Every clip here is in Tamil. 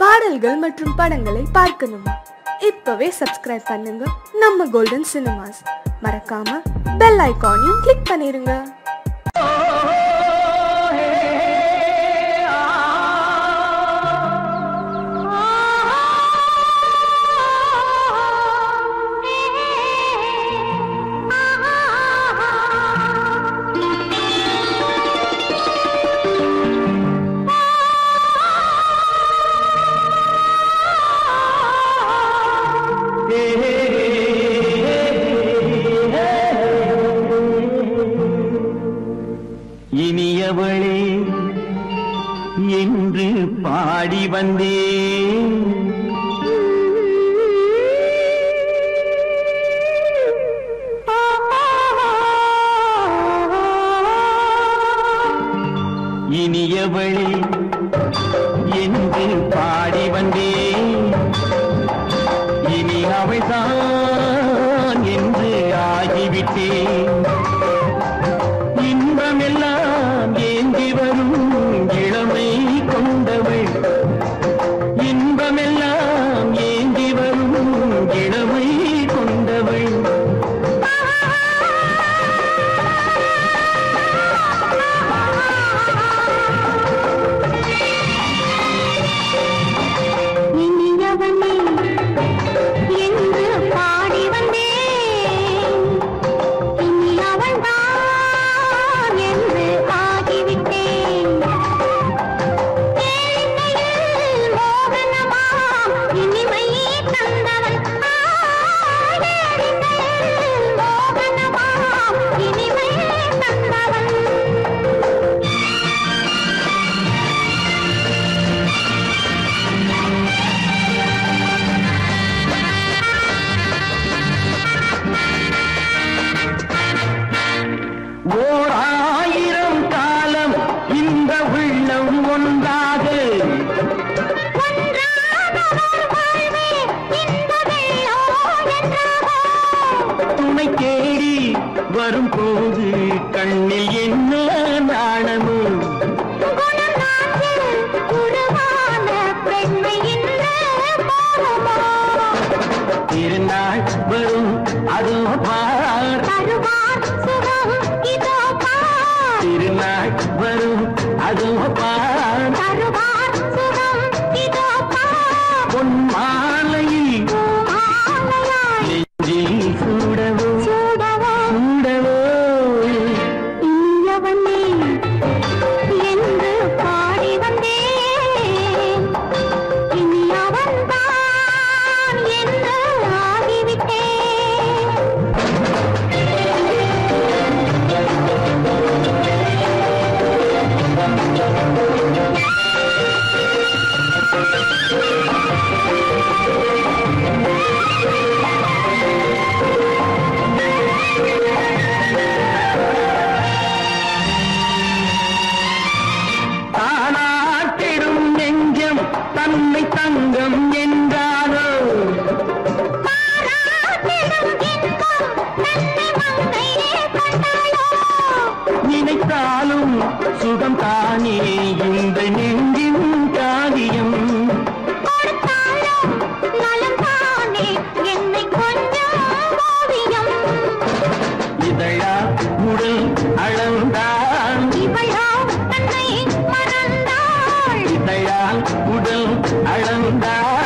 பாடல்கள் மற்றும் படங்களை பார்க்கணுமா? இப்பவே சப்ஸ்கிரைப் பண்ணுங்க நம்ம கோல்டன் சினிமாஸ். மறக்காம பெல் ஐகானையும் கிளிக் பண்ணிருங்க. இனியவளே என்று பாடி வந்தேன், இனியவளே என்று பாடி வந்தேன், இனி அவள்தான் என்று ஆகிவிட்டேன். இன்பமெல்லாம் ஏந்தி வரும் இளமை கொண்டவள், இன்பமெல்லாம் ஏந்தி வரும் இளமை கொண்டவள். ஓர் ஆயிரம் காலம் இந்த உள்ளம் ஒன்றாக துணை தேடி வரும்போது கண்ணில் என்ன நாணமோ, திருநாள் வரும் அதோ பார், திருநாள் வரும் அதோ பார், பொன் மாலையில் நெஞ்சில் சூடவோ சூடவோ. என்று பாடி வந்தேன், இனி அவன்தான் என்று ஆகிவிட்டேன். தானாட்டிடும் நெஞ்சம் தன்னை தங்கம் என்றாரோ, நினைத்தாலும் சுகம் தானே இந்த நெஞ்சின் காரியம். இதழா உடல் அளந்தாள், இதழால் உடல் அளந்தாள்,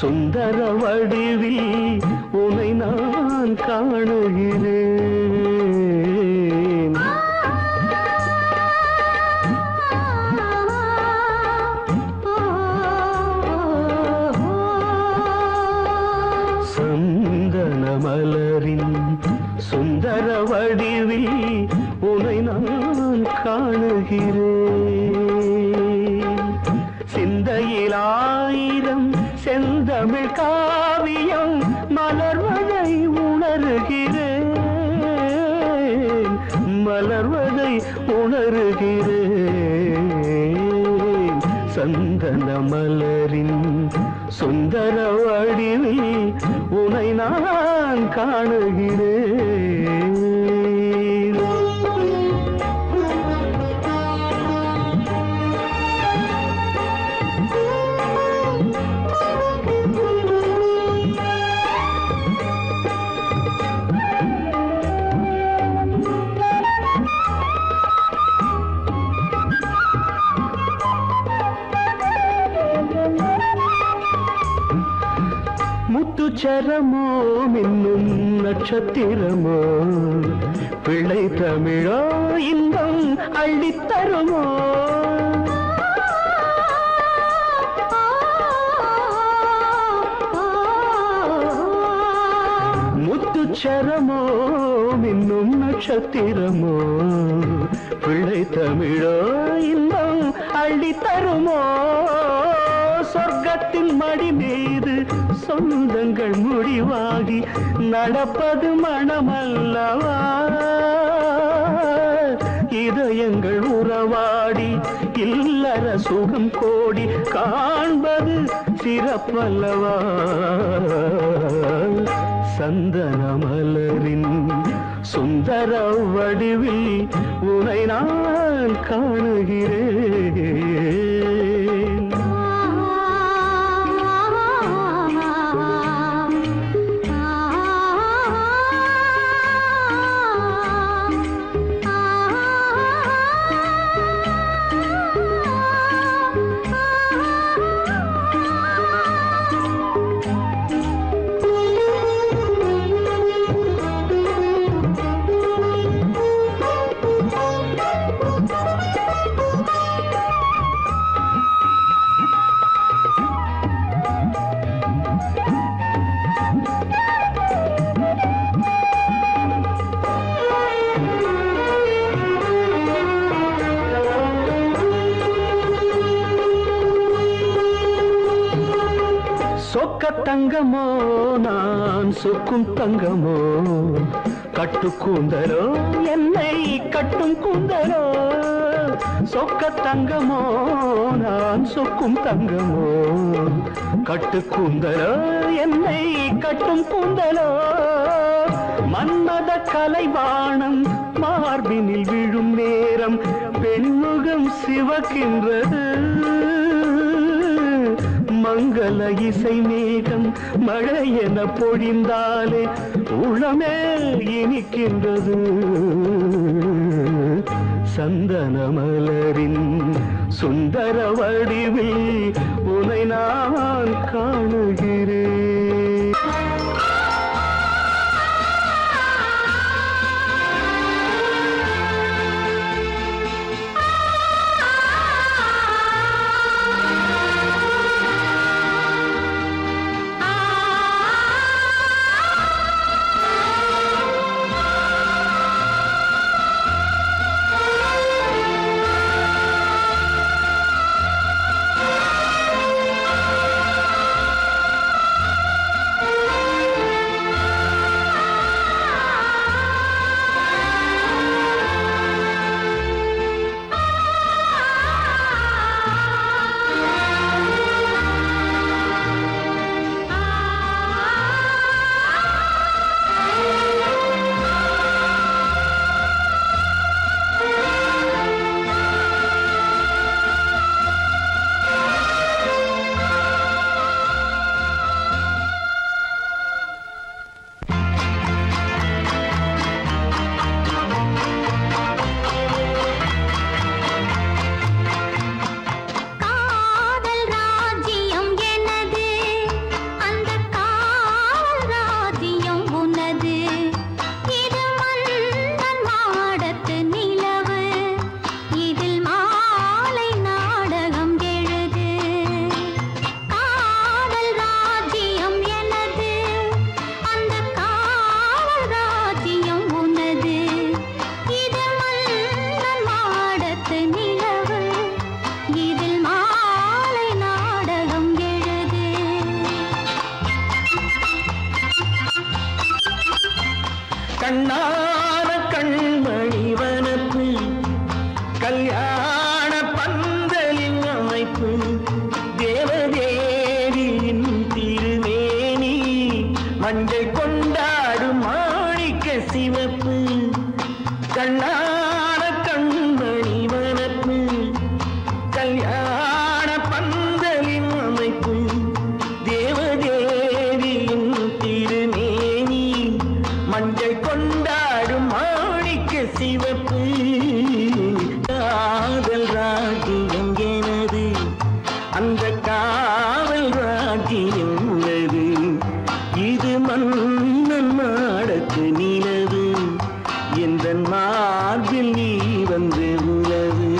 சுந்தர வடிவில் உனை நான் காணுகிறேன். சந்தன மலரின் சுந்தர வடிவில் உனை நான் காணுகிறேன். சிந்தையில் ஆயிரம் செந்தமிழ் காவியம் மலர்வதை உணர்கிறேன், மலர்வதை உணர்கிறேன். சந்தன மலரின் சுந்தர வடிவில் உனை நான் காணுகிறேன். முத்துச்சரமோ மின்னும் நட்சத்திரமோ பிள்ளை தமிழோ இன்பம் அள்ளித்தருமோ. முத்துச்சரமோ மின்னும் நட்சத்திரமோ பிள்ளை தமிழோ இன்பம் அள்ளித்தருமோ. சொர்க்கத்தின் மடி மீது சொந்தங்கள் முடிவாகி நடப்பது மனமல்லவா. இதயங்கள் உறவாடி இல்லற சுகம் கோடி காண்பது சிறப்பல்லவா. சந்தன மலரின் சுந்தர வடிவில் உனை நான் காணுகிறேன். சொக்க தங்கமோ நான் சொக்கும் தங்கமோ கட்டு கூந்தலோ என்னை கட்டும் கூந்தலோ. சொக்க தங்கமோ நான் சொக்கும் தங்கமோ கட்டு கூந்தலோ என்னை கட்டும் கூந்தலோ. மன்மத கலைவாணம் மார்பினில் விழும் நேரம் பெண்முகம் சிவக்கின்றது. மங்கள இசை மேகம் மழை என பொழிந்தாலே உளமே இனிக்கின்றது. சந்தன மலரின் சுந்தர வடிவில் உனை நான் காணுகிறேன். கண்ணான கண்மணி வனப்பு கல்யாண பந்தலின் அமைப்பு தேவதேவியின் திருமேனி மஞ்சள் கொண்டாடும் மாணிக்க சிவப்பு கண்ணான கண்மணி வனப்பு கல்யாண பந்தலின் அமைப்பு தேவதேவியின் திருமேனி மஞ்சள் கொண்டாடும் மாணிக்க சிவப்பு காதல் ராஜ்யம் எனது அந்த காவல் ராஜ்யம் உள்ளது இது மன்னன் மாடத்து நிலவு எந்த மார்பில் நீ வந்து உலவு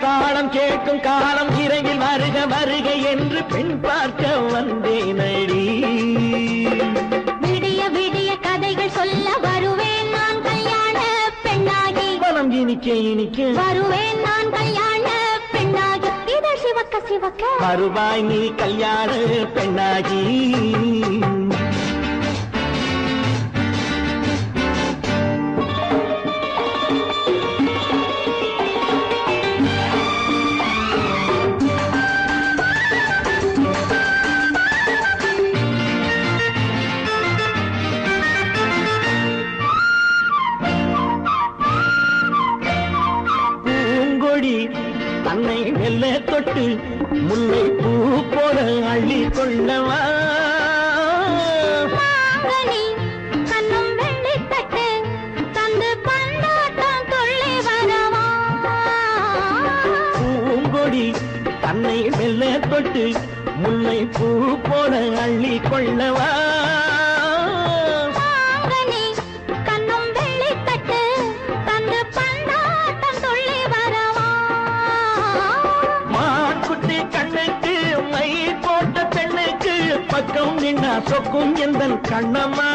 தாளம் கேட்கும் காலம் இறையில் வருக வருக என்று பெண் பார்க்க வந்தேனடி. விடிய விடிய கதைகள் சொல்ல வருவேன் நான் கல்யாண பெண்ணாகி. மனம் இனிக்க இனிக்க வருவேன் நான் கல்யாண பெண்ணாகி. இதழ் சிவக்க சிவக்க வருவாய் நீ கல்யாண பெண்ணாகி. தன்னை மெல்ல தொட்டு முல்லை பூ போல அள்ளி கொள்ளவா. கண்ணும் வெள்ளி தட்டு தந்து பந்தாட்டம் கொள்ளி வரவா. பூங்கொடி தன்னை மெல்ல மெல்ல தொட்டு முல்லை பூ போல அள்ளி கொள்ளவா மாங்கனி கண்ணும் வெள்ளி தட்டு தந்து பந்தாட்டம் துள்ளி வரவா மாக்குட்டி கண்ணுக்கு மை போட்ட பெண்ணுக்கு பக்கம் நின்னா சொக்கும் எந்தன் கண்ணம்மா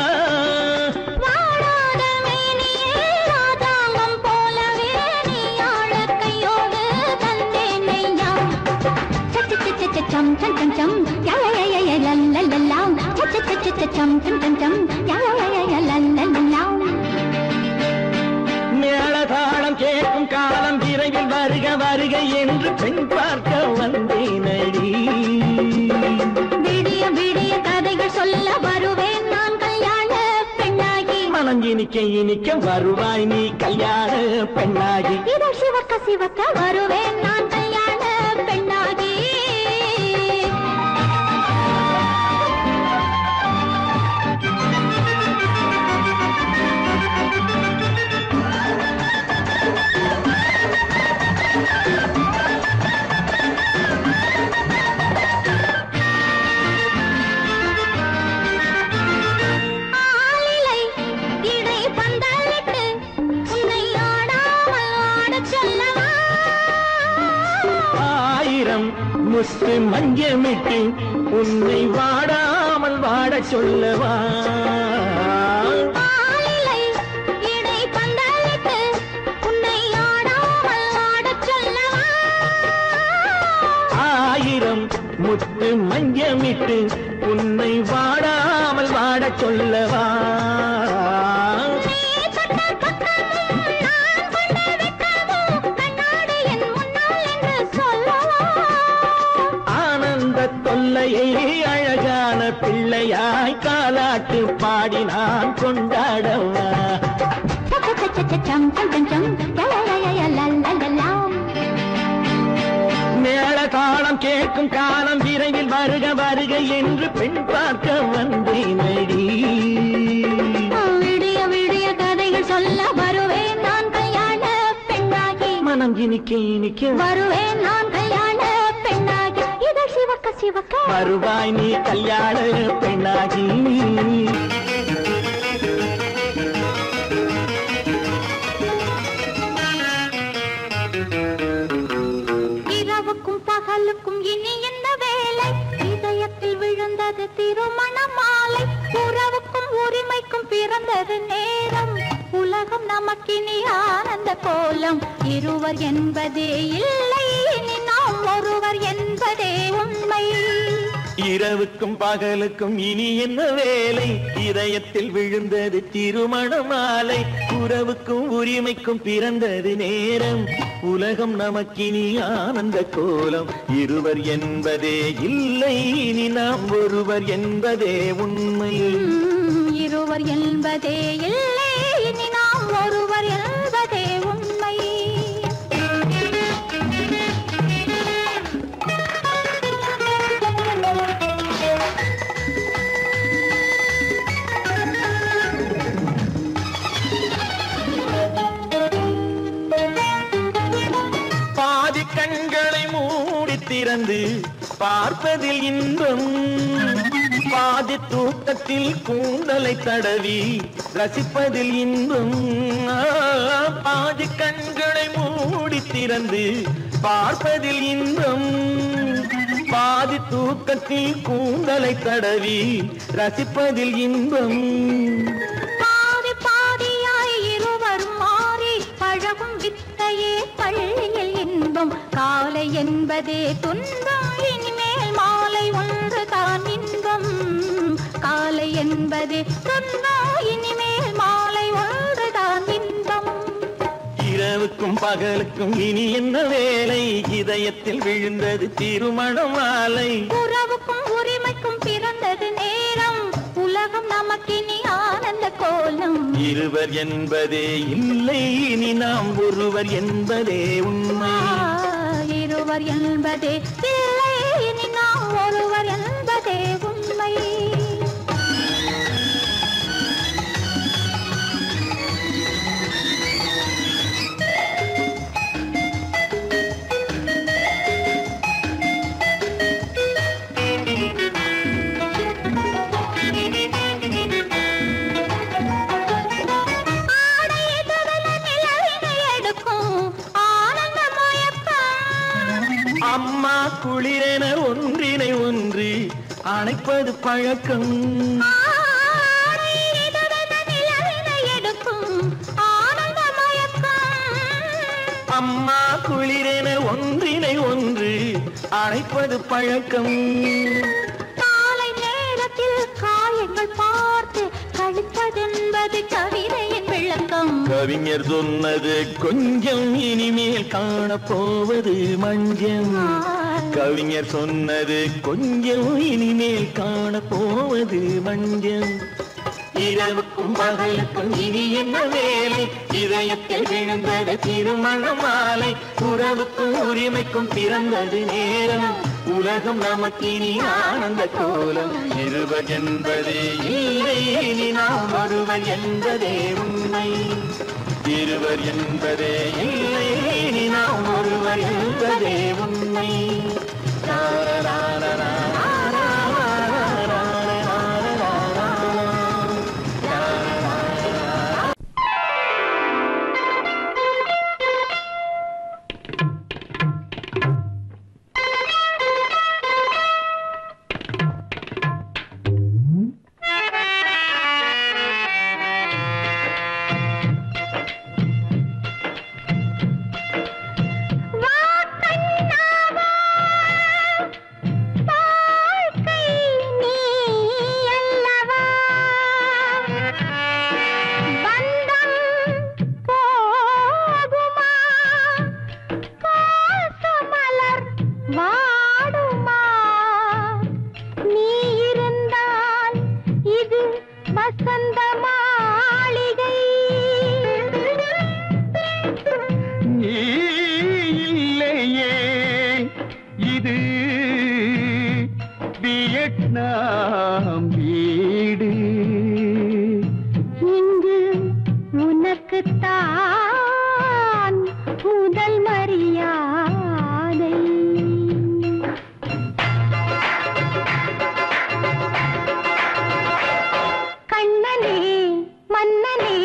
வாழாத மேனியே ராஜாங்கம் போலவே நீ ஆள கையோடு தந்தேன் நெய்யா சச்ச சச்ச சச்சம் சம் சம் சம் யா யா யா யா லல்லல்லா சச்ச சச்ச சச்சம் சம் சம் சம் யா யா யா யா லல்லல்லா மேளதாளம் கேட்கும் காலம் விரைவில் வருக வருக என்று பெண் பார்க்க வந்தேனடி விடிய விடிய கதைகள் சொல்ல வருவேன் நான் கல்யாண பெண்ணாகி மனம் இனிக்க இனிக்க வருவாய் நீ கல்யாண பெண்ணாகி இதழ் சிவக்க சிவக்க வருவேன் நான் கல்யாண பெண்ணாகி ஆலிலை இடை பந்தலிட்டு உன்னை ஆடாமல் ஆடச் சொல்லவா ஆயிரம் முத்து மஞ்சமிட்டு உன்னை வாடாமல் வாடச் சொல்லவா ஆலிலை இடை பந்தலிட்டு உன்னை ஆடாமல் ஆடச் சொல்லவா ஆயிரம் முத்து மஞ்சமிட்டு உன்னை வாடாமல் வாடச் சொல்லவா நீ தொட்ட பக்கமும் நான் கொண்ட வெட்கமும் கண்ணாடி என் முன்னால் என்று சொல்லவா ஆனந்த தொல்லையை அழகான பிள்ளையாய் காலாட்டு பாடி நான் கொண்டாடவா சம் சம் சம் சம் யா யா யா யா லல்லல்லா மேளதாளம் கேட்கும் காலம் விரைவில் வருக வருக என்று பெண் பார்க்க வந்தேனடி விடிய விடிய கதைகள் சொல்ல வருவேன் நான் கல்யாண பெண்ணாகி மனம் இனிக்க இனிக்க வருவேன் நான் கல்யாண பெண்ணாகி இதழ் சிவக்க சிவக்க வருவாய் நீ கல்யாண பெண்ணாகி இரவுக்கும் பகலுக்கும் இனி என்ன வேலை இதயத்தில் விழுந்தது திருமண மாலை உறவுக்கும் உரிமைக்கும் பிறந்தது நேரம் உலகம் நமக்கினி ஆனந்த கோலம் இருவர் என்பதே இல்லை இனி நாம் ஒருவர் என்பதே உண்மை இரவுக்கும் பகலுக்கும் இனி என்ன வேலை இதயத்தில் விழுந்தது திருமண மாலை உறவுக்கும் உரிமைக்கும் பிறந்தது நேரம் உலகம் நமக்கினி ஆனந்த கோலம் இருவர் என்பதே இல்லை இனி நாம் ஒருவர் என்பதே உண்மை இருவர் என்பதே இல்லை இனி நாம் ஒருவர் என்பதே உண்மை பாதி கண்களை மூடி திறந்து பார்ப்பதில் இன்பம் பாதி தூக்கத்தில் கூந்தலை தடவி ரசிப்பதில் இன்பம் பாதி கண்களை மூடி திறந்து பார்ப்பதில் இன்பம் பாதி தூக்கத்தில் கூந்தலை தடவி ரசிப்பதில் இன்பம் பாதி பாதியாய் இருவர் மாறி பழகும் வித்தையே பள்ளியில் இன்பம் காலை என்பதே துன்பம் இனிமேல் மாலை ஒன்று தான் இன்பம் காலை என்பதே துன்பம் இனிமேல் மாலை ஒன்று தான் இன்பம் இரவுக்கும் பகலுக்கும் இனி என்ன வேலை இதயத்தில் விழுந்தது திருமண மாலை உறவுக்கும் உரிமைக்கும் பிறந்தது நேரம் உலகம் நமக்கினி ஆனந்த கோலம் இருவர் என்பதே இல்லை இனி நாம் ஒருவர் என்பதே உண்மை இருவர் என்பதே இல்லை இனி நாம் ஒருவர் என்பதே உண்மை ஒன்றினை ஒன்று அணைப்பது பழக்கம். அம்மா குளிரென ஒன்றினை ஒன்று அணைப்பது பழக்கம். காலை நேரத்தில் காயங்கள் பார்த்து கழிப்பதென்பது கவிதையின் விளக்கம். கவிஞர் சொன்னது கொஞ்சம் இனிமேல் காணப்போவது மஞ்சம். கவிஞர் சொன்னது கொஞ்சம் இனிமேல் காணப்போவது மஞ்சம். இரவுக்கும் பகலுக்கும் இனி என்ன வேலை? இதயத்தில் விழுந்தது திருமண மாலை. உறவுக்கும் உரிமைக்கும் பிறந்தது நேரம். உலகம் நமக்கினி ஆனந்த கோலம். இருவர் என்பதே இல்லை, இனி நாம் ஒருவர் என்பதே உண்மை. இருவர் என்பதே இல்லை, இனி நாம் ஒருவர் என்பதே உண்மை. நாம் வீடு இங்கு உனக்குத்தான் முதல் மரியாதை. கண்ணனே மன்னனே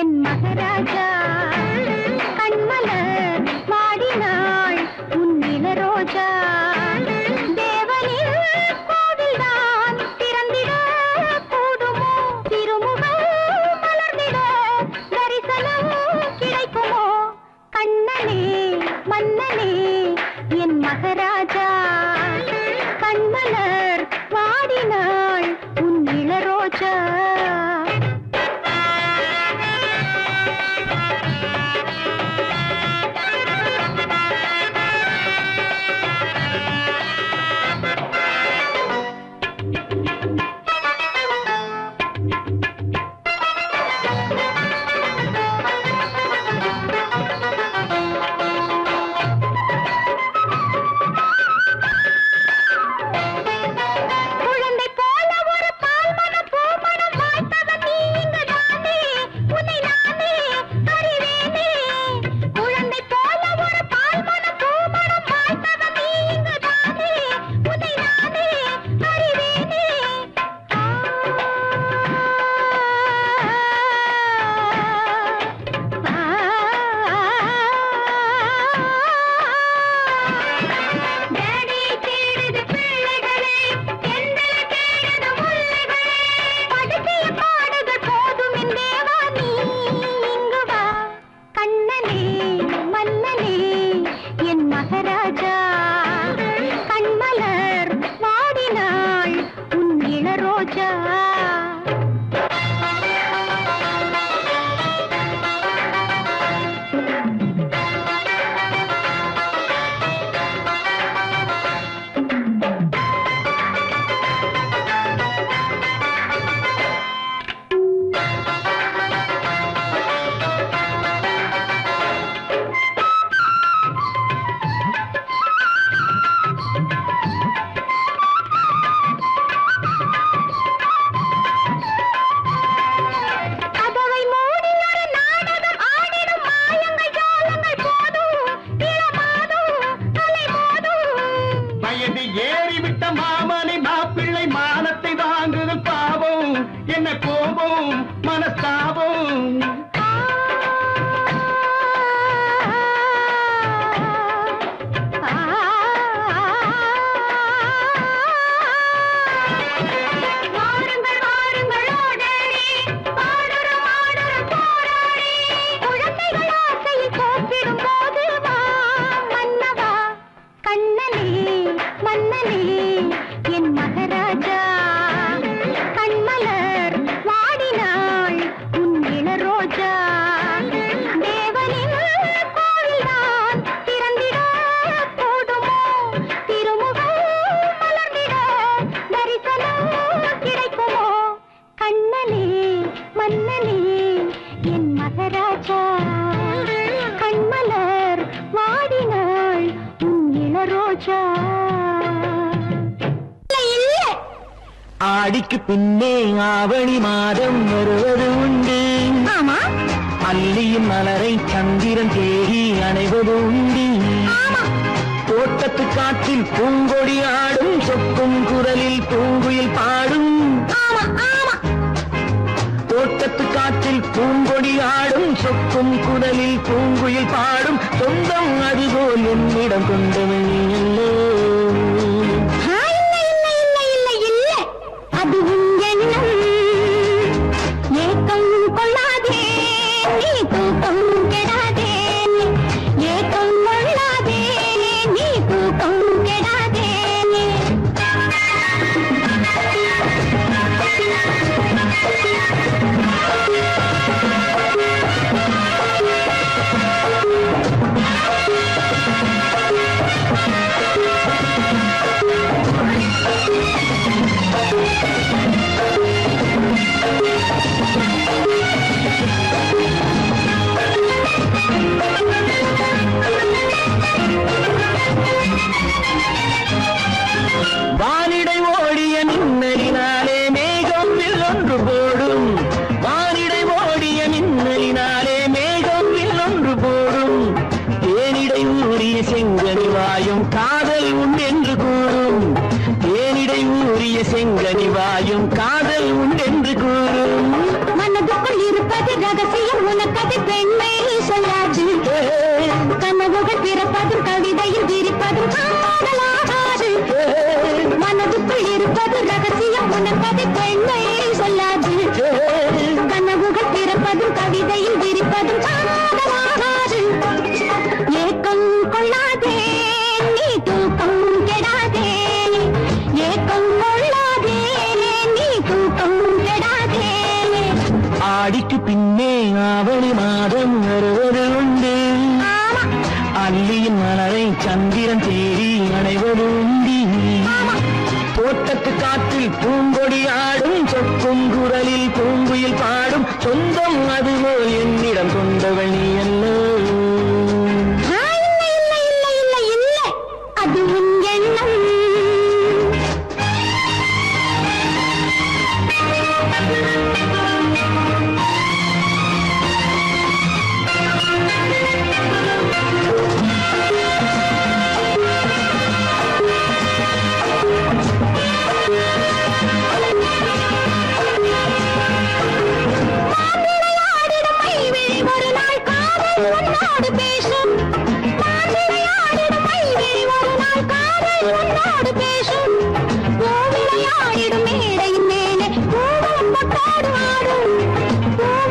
என் மகாராஜா, கண்மலர் வாடினாள் உன் இளரோஜா. மகாராஜா கண்மலர் வாடினாள் உன் இளரோஜா. கண்ணனே என் மகராஜா கண்மலர் வாடினாள் உன் இளரோஜா தேவனின் கோவில்தான் திறந்திட போடுமோ திருமுகம் மலர்ந்திட தரிசனம் கிடைக்குமோ கண்ணனே மன்னனே என் மகராஜா கண்மலர் வாடினாள் உன் இளரோஜா ஆடிக்கு பின்னே ஆவணி மாதம் வருவது உண்டு ஆமா அல்லியின் மலரை சந்திரன் தேடி அணைவது உண்டு தோட்டத்து காற்றில் பூங்கொடி ஆடும் சொக்கும் குரலில் பூங்குயில் பாடும் ஆமா ஆமா தோட்டத்து காற்றில் பூங்கொடி ஆடும் சொக்கும் குரலில் பூங்குயில் பாடும் சொந்தம் அதுபோல் என்னிடம் கொண்டவள் நீ அல்லோ அது உன் எண்ணம் ஏக்கம் கொள்ளாதே நீ தூக்கம் கெடாதே ஏக்கம் கொள்ளாதே நீ தூக்கம் கெடாதே வானிடை ஓடிய மின்னலினாலே மேகம் வில்லொன்று போடும் வானிடை ஓடிய மின்னலினாலே மேகம் வில்லொன்று போடும் தேனிடை ஊறிய செங்கனி வாயும் காதல் உண்டென்று கூறும் தேனிடை ஊறிய செங்கனி வாயும் காதல் உண்டென்று கூறும் மனதுக்குள் இருப்பது ரகசியம் உனக்கது பெண்மை சொல்லாது கனவுகள் பிறப்பதும் கவிதையில் விரிப்பதும் காதலாகாது மனதுக்குள் இருப்பது ரகசியம் உனக்கது பெண்மை சொல்லாது கனவுகள் பிறப்பதும் கவிதையில் விரிப்பதும் காதலாகாது ஏக்கம் கொள்ளாதே நீ தூக்கம் கெடாதே ஏக்கம் கொள்ளாதே நீ தூக்கம் கெடாதே ஆடிக்கு பின்னே ஆவணி மாதம் வருவது உண்டு அல்லியின் மலரை சந்திரன் தேடி அணைவது உண்டு தோட்டத்து காற்றில் பூங்கொடி ஆடும் சொக்கும் குரலில் பூங்குயில் பாடும் சொந்தம் அதுபோல் என்னிடம் கொண்டவள் நீ அல்லோ அது உன் எண்ணம் ஒரு நாள் காதல் உன்னோடு பேசும் விளையாடிடும் ஒரு நாள் காதல் உன்னோடு பேசும் விளையாடிடும் மேடையின் மேலே பூவும் பொட்டாடு ஆடும்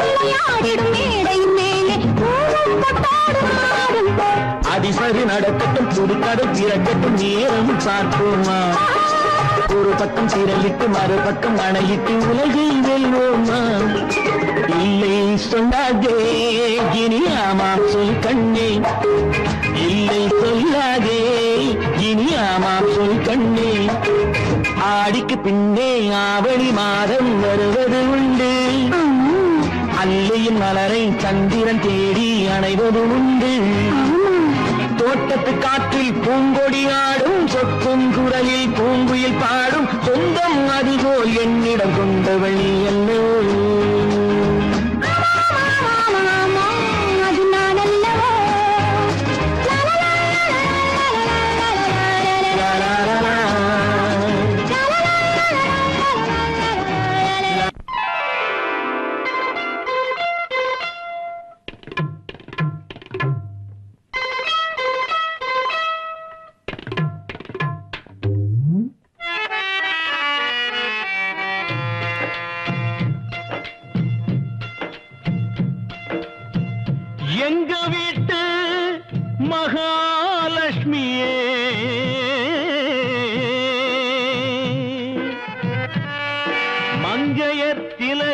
விளையாடிடும் மேடையின் மேலே பூவும் பொட்டாடு ஆடும் அதிசரி நடக்கட்டும் புதுக்கடை பிறக்கட்டும் நேரம் பார்ப்போமா ஒரு பக்கம் திரளிட்டு மறுபக்கம் அணையிட்டு உலகை வெல்வோமா இல்லை சொல்லாதே இனி ஆமாம் சொல் கண்ணே இல்லை சொல்லாதே இனி ஆமாம் சொல் கண்ணே ஆடிக்கு பின்னே ஆவணி மாதம் வருவது உண்டு அல்லையின் மலரை சந்திரன் தேடி அணைவது உண்டு தோட்டத்து காற்றில் பூங்கொடி ஆடும் சொக்கும் குரலில் பூங்குயில் பாடும் சொந்தம் அதுபோல் என்னிடம் கொண்டவள் நீ அல்லோ அது நான் அல்லவோ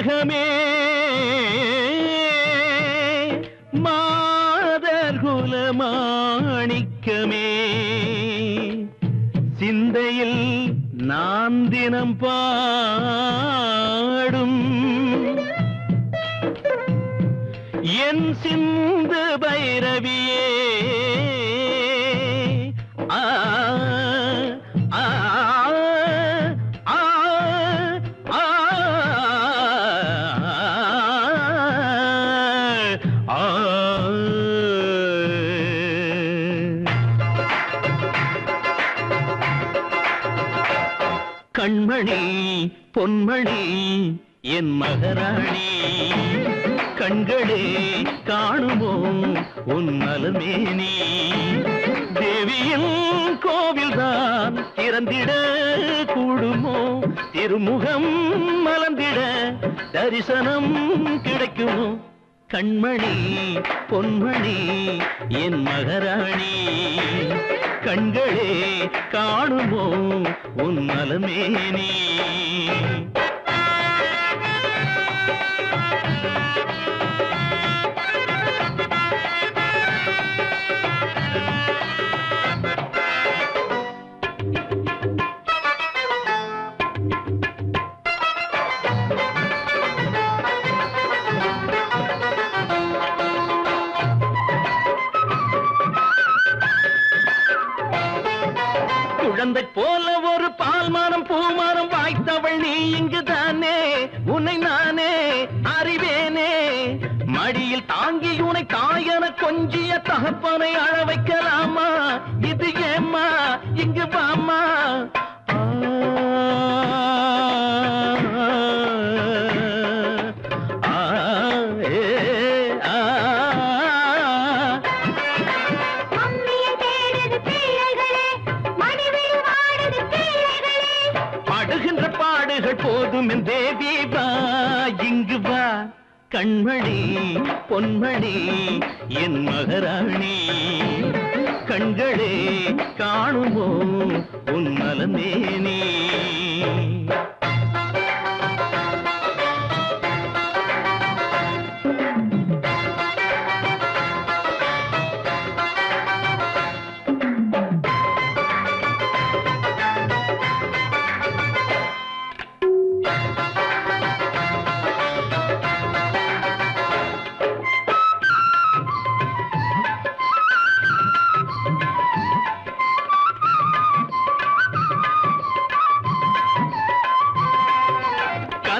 நாயகமே மாதர் குலமாணிக்கமே சிந்தையில் நான் தினம் பாடும் என் சிந்து பைரவியே ஆ ஆ ஆ ஆ கண்மணி பொன்மணி என் மகராணி கண்களே காணுமோ உன் நலமேனி தேவியின் கோவில்தான் திறந்திட கூடுமோ திருமுகம் மலர்ந்திட தரிசனம் கிடைக்குமோ கண்மணி பொன்மணி என் மகராணி கண்களே காணுமோ உன் நலமேனி குழந்தை போல ஒரு பால்மானம் பூமானம் வாய்த்தவள் நீ இங்குதானே உன்னை நானே அறிவேனே மடியில் தாங்கி உனை தாயன கொஞ்சிய தகப்பனை அழ வைக்கலாமா இது ஏம்மா இங்கு வாமா போதும் என் தேவி வா இங்கு வா கண்மணி பொன்மணி என் மகராணி கண்களே காணுமோ உன் நலமேனி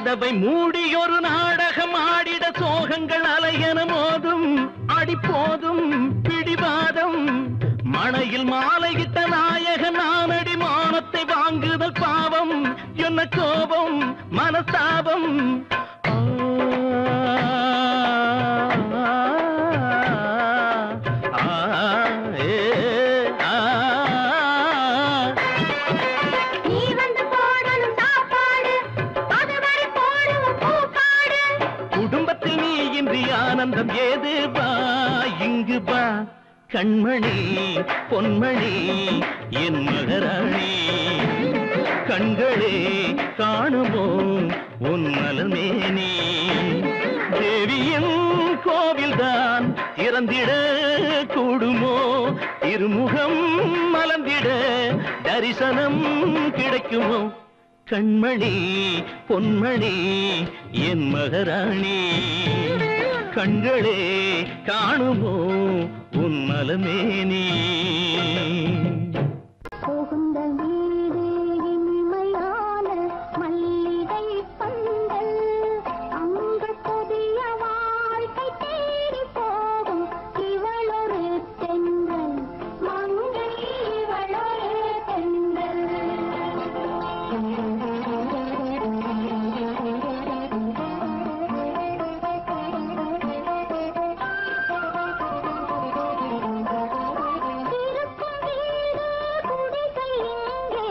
கதவை மூடி ஒரு நாடகம் ஆடிட சோகங்கள் அலையன மோதும் அடிப்போதும் பிடிவாதம் மணையில் மாலையிட்ட நாயக நானடி மானத்தை வாங்குதல் பாவம் என்ன கோபம் மனஸ்தாபம் ஆனந்தம் ஏது வா இங்கு வா கண்மணி பொன்மணி என் மகராணி கண்களே காணுமோ உன் நலமேனி தேவியின் கோவில்தான் திறந்திட கூடுமோ திருமுகம் மலர்ந்திட தரிசனம் கிடைக்குமோ கண்மணி பொன்மணி என் மகராணி கண்களே காணுமோ உன் நலமேனி போகுந்த வீடு இனிமையான மல்லிகை பந்தல் அங்கு புதிய வாழ்க்கை தேடி போகும் இவளொரு தென்றல் மங்கை இவளொரு தென்றல் இருக்கும் வீடு குடிசை எங்கே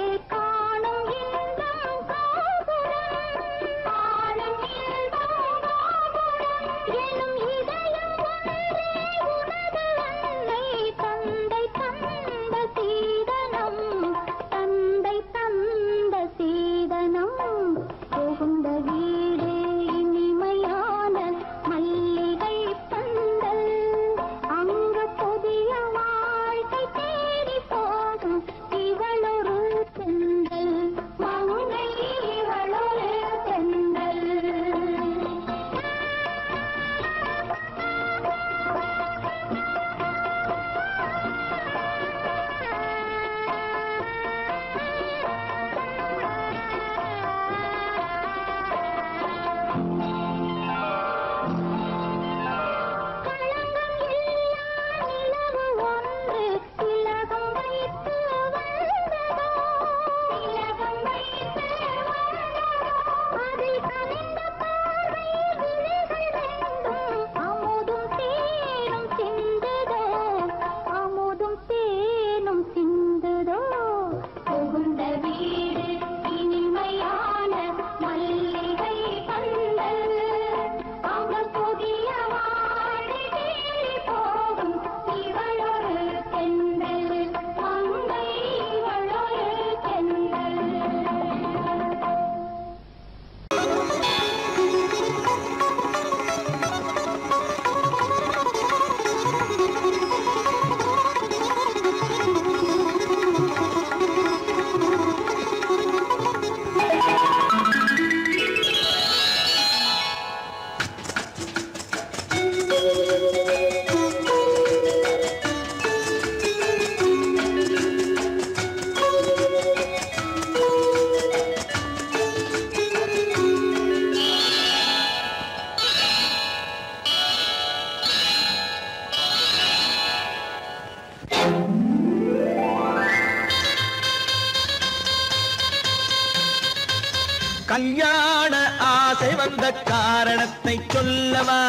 கல்யாண ஆசை வந்த காரணத்தை சொல்லவா?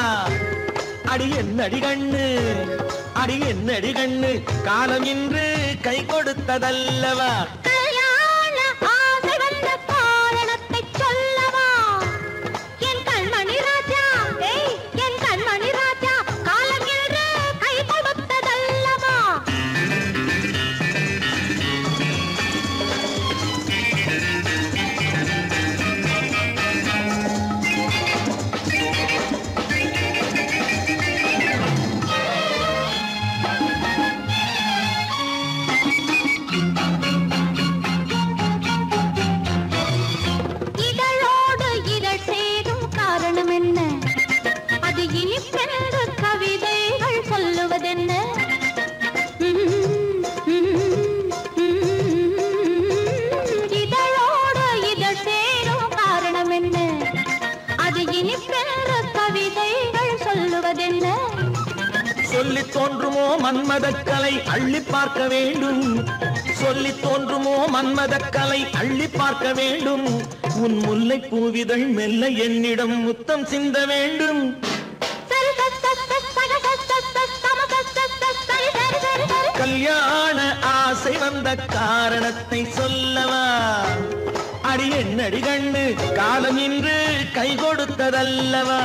அடி என்னடி கண்ணு, அடி என்னடி கண்ணு, காலம் இன்று கை கொடுத்ததல்லவா? கல்யாண ஆசை வந்த காரணத்தை சொல்லவா? என் கண்மணி ராஜா, என் கண்மணி ராஜா, காலம் இன்று கை கொடுத்ததல்லவா? இதழோடு இதழ் சேரும் காரணம் என்ன? அது இனிப்பென்று கவிதைகள் சொல்லுவதென்ன? இதழோடு இதழ் சேரும் காரணம் என்ன? அது இனிப்பென்று கவிதைகள் சொல்லுவதென்ன? சொல்லி தோன்றுமோ மன்மதக்கலை அள்ளி பார்க்க வேண்டும், சொல்லி தோன்றுமோ மன்மதக்கலை அள்ளி பார்க்க வேண்டும். உன் முல்லை பூவிதழ் மெல்ல என்னிடம் முத்தம் சிந்த வேண்டும். கல்யாண ஆசை வந்த காரணத்தை சொல்லவா? அடி என்னடி கண்ணு, காலம் இன்று கை கொடுத்ததல்லவா?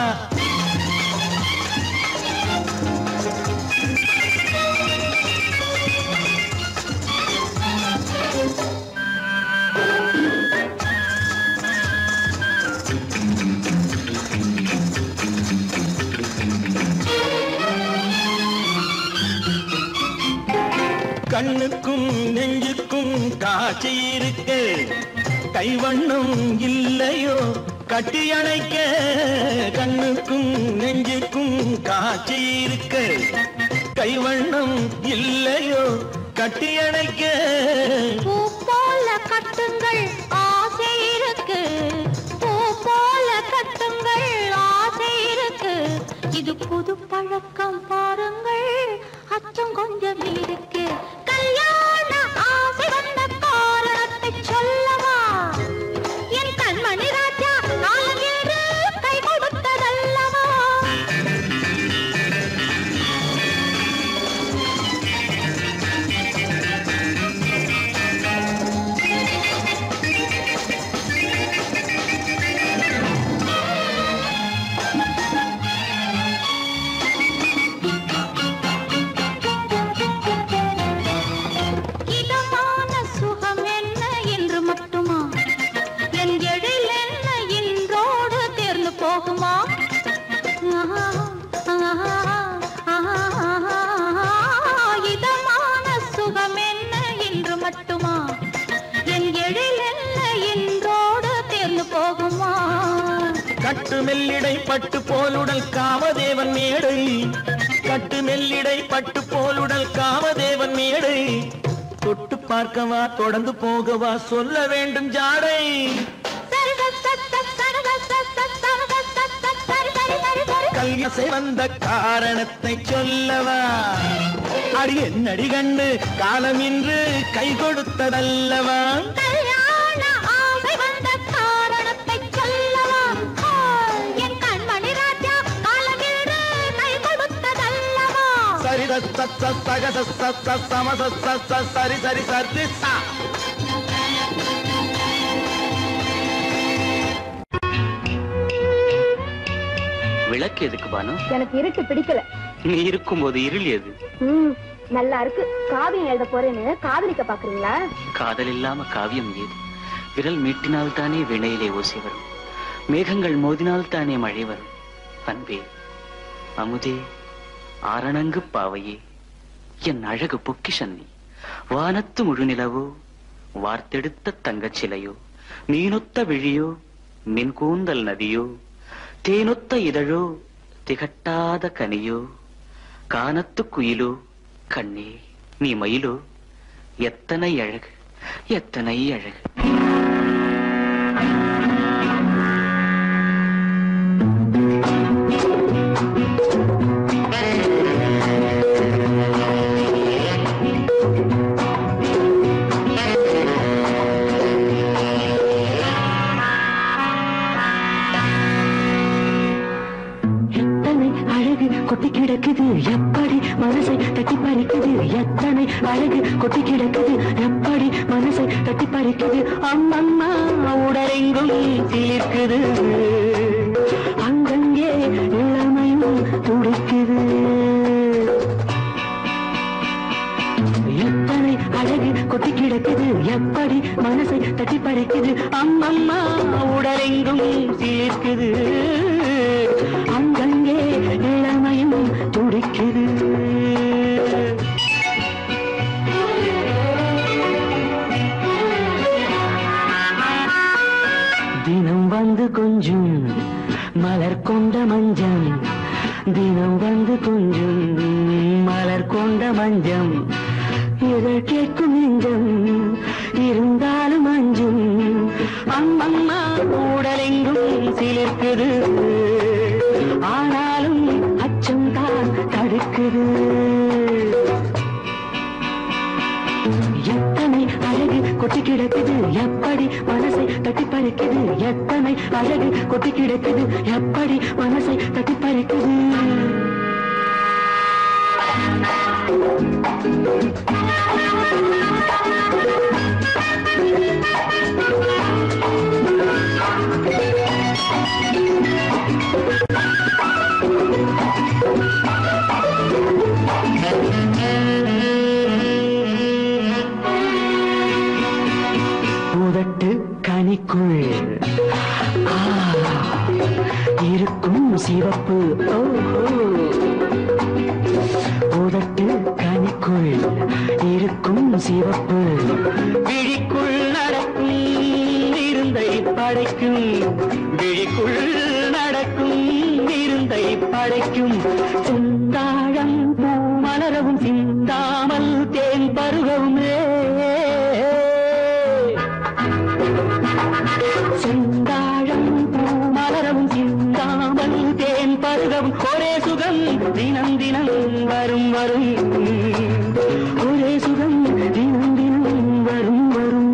கண்ணுக்கும் நெஞ்சுக்கும் காட்சி இருக்க, கைவண்ணம் இல்லையோ கட்டி அணைக்க? கண்ணுக்கும் நெஞ்சுக்கும் காட்சி இருக்க, கைவண்ணம் இல்லையோ கட்டி அணைக்க? பூ போல கட்டுங்கள் ஆசை இருக்கு, பூ போல கட்டுங்கள் ஆசை இருக்கு. இது புது பழக்கம் பாருங்கள், அச்சம் கொஞ்சம் இருக்கு. கல்யாண ஆசை வந்த காரணத்தை சொல்லவா? என் கண்மணி ராஜா, காலம் இன்று கை கொடுத்ததல்லவா? இதமான சுகம் என்ன என்று மட்டுமா? என் எழில் என்ன இன்றோடு தேர்ந்து போகுமா? இதமான சுகம் என்ன என்று மட்டுமா? என் எழில் என்ன இன்றோடு தேர்ந்து போகுமா? கட்டு மெல்லிடை பட்டு போலுடல் காமதேவன் மேடை, கட்டு மெல்லிடை பட்டு போலுடல் காமதேவன் மேடை. தொட்டு பார்க்கவா தொடர்ந்து போகவா சொல்ல வேண்டும் ஜாடை. கல்யாசை வந்த காரணத்தை சொல்லவா? அடி என்னடி கண்டு, காலம் இன்று கை கொடுத்ததல்லவா? கல்யாண ஆசை வந்த காரணத்தை சொல்லவா? என் கண்மணி ராஜா, காலம் இன்று கை கொடுத்ததல்லவா? சரி சக சம சரி சரி சரி சா. விளக்கு எதுக்கு பானு? எனக்கு இருட்டு பிடிக்கல. நீ இருக்கும்போது இருள் எது? நல்லா இருக்கு. காவியம் எழுத போறேன்னு காதலிக்க பாக்குறீங்களா? காதல் இல்லாம காவியம் ஏது? விரல் மீட்டினால் தானே வினையிலே ஓசை வரும், மேகங்கள் மோதினால் தானே மழை வரும். அன்பே, அமுதே, ஆரணங்கு பாவையே, என் அழகு பொக்கிஷன்னி, வானத்து முழுநிலவோ, வார்த்தெடுத்த தங்கச் சிலையோ, மீனொத்த விழியோ, மின் கூந்தல் நதியோ, தேனொத்த இதழோ, திகட்டாத கனியோ, கானத்து குயிலோ, கண்ணே நீ மயிலோ, எத்தனை அழகு, எத்தனை அழகு. கிடக்குது எப்படி மனசை தட்டி பறிக்குது எத்தனை அழகு கொட்டி கிடக்குது எப்படி மனசை தட்டி பறிக்குது அம்மம்மா உடலெங்கும் தீர்க்குது அங்கங்கே இளமையும் துடிக்குது எத்தனை அழகு கொட்டி கிடக்குது எப்படி மனசை தட்டி பறிக்குது அம்மம்மா உடலெங்கும் தீர்க்குது அங்கங்கே இளமையும் துடிக்குது தினம் வந்து கொஞ்சம் மலர் கொண்ட மஞ்சம் தினம் வந்து கொஞ்சம் மலர் கொண்ட மஞ்சம் இதழ் கேட்கும் நெஞ்சம் இருந்தாலும் அஞ்சும் அம்மம்மா உடலெங்கும் சிலிர்க்குது ஆனாலும் அச்சம் தான் தடுக்குது எத்தனை அழகு கொட்டி கிடக்குது எப்படி மனசை தட்டி பறிக்குது எத்தனை அழகு கொட்டி கிடக்குது எப்படி மனசை தட்டி பறிக்குது உதட்டு கனிக்குள் இருக்கும் சிவப்பு உதட்டு கனிக்குள் இருக்கும் சிவப்பு விழிக்குள் நடக்கும் இருந்தை படைக்கும் விழிக்குள் நடக்கும் இருந்தை படைக்கும் செந்தாழம் பூ மலரவும் சிந்தாமல் தேன் பருகவுமே செந்தாழம் பூ மலரவும் சிந்தாமல் தேன் பருகவும் ஒரே சுகம் தினம் தினம் வரும் வரும் ஒரே சுகம் தினம் தினம் வரும் வரும்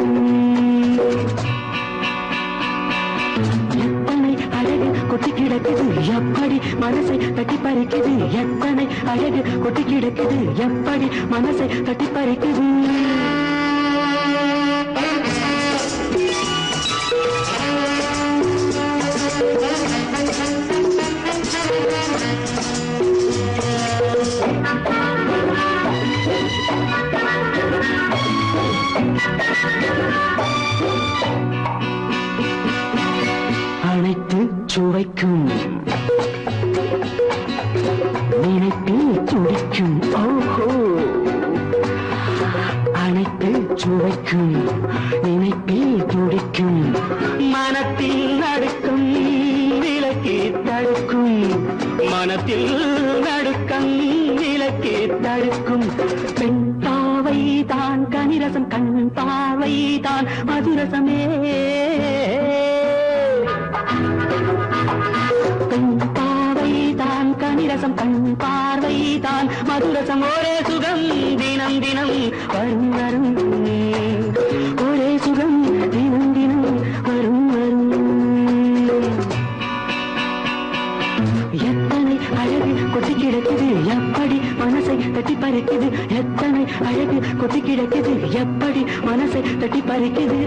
எத்தனை அழகு கொட்டி கிடக்குது எப்படி மனசை தட்டி பறிக்குது எத்தனை அழகு கொட்டி கிடக்குது எப்படி மனசை தட்டி பறிக்குது அனைத்து சுவைக்கும் நினைப்பில் துடிக்கும் ஓஹோ அனைத்து சுவைக்கும் நினைப்பில் துடிக்கும் மனத்தில் நடுக்கும் விலக்கி தடுக்கும் மனத்தில் நடுக்கம் விலக்கி தடுக்கும் பெண் பாவை தான் கனிரசம் கண் பாவை தான் மதுரசமே பெண் பாவை தான் கனிரசம் கண் பார்வை தான் மதுரசம் ஒரே சுகம் தினம் தினம் வரும் வரும் ஒரே சுகம் தினம் தினம் வரும் வரும் எத்தனை அழகு கொட்டி கிடக்குது எப்படி மனசை தட்டி பறிக்குது எத்தனை அழகு கொட்டி கிடக்குது எப்படி மனசை தட்டி பறிக்குது